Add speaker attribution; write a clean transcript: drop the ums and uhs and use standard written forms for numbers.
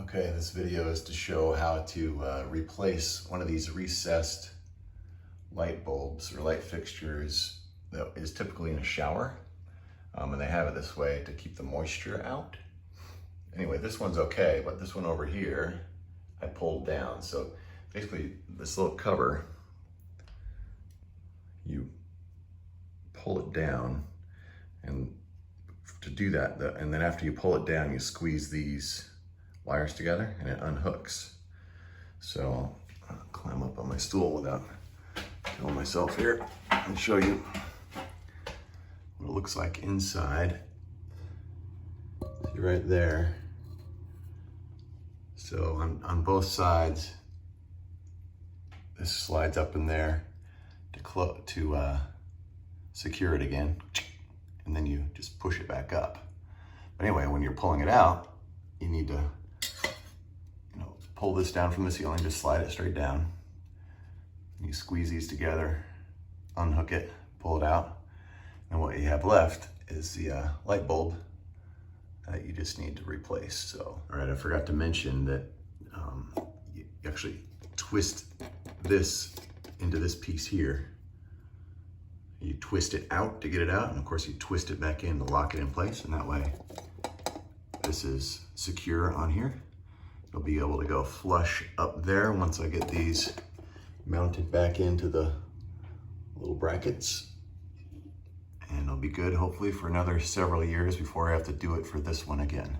Speaker 1: Okay, this video is to show how to replace one of these recessed light bulbs or light fixtures that is typically in a shower. And they have it this way to keep the moisture out. Anyway, this one's okay, but this one over here, I pulled down. So basically this little cover, you pull it down, and to do that, and then after you pull it down, you squeeze these wires together and it unhooks. So I'll climb up on my stool without killing myself here and show you what it looks like inside. See right there. So on both sides, this slides up in there to secure it again, and then you just push it back up. But anyway, when you're pulling it out, you need to pull this down from the ceiling, just slide it straight down. You squeeze these together, unhook it, pull it out, and what you have left is the light bulb that you just need to replace. So, all right, I forgot to mention that you actually twist this into this piece here. You twist it out to get it out, and of course you twist it back in to lock it in place, and that way this is secure on here. It'll be able to go flush up there once I get these mounted back into the little brackets. And it'll be good, hopefully, for another several years before I have to do it for this one again.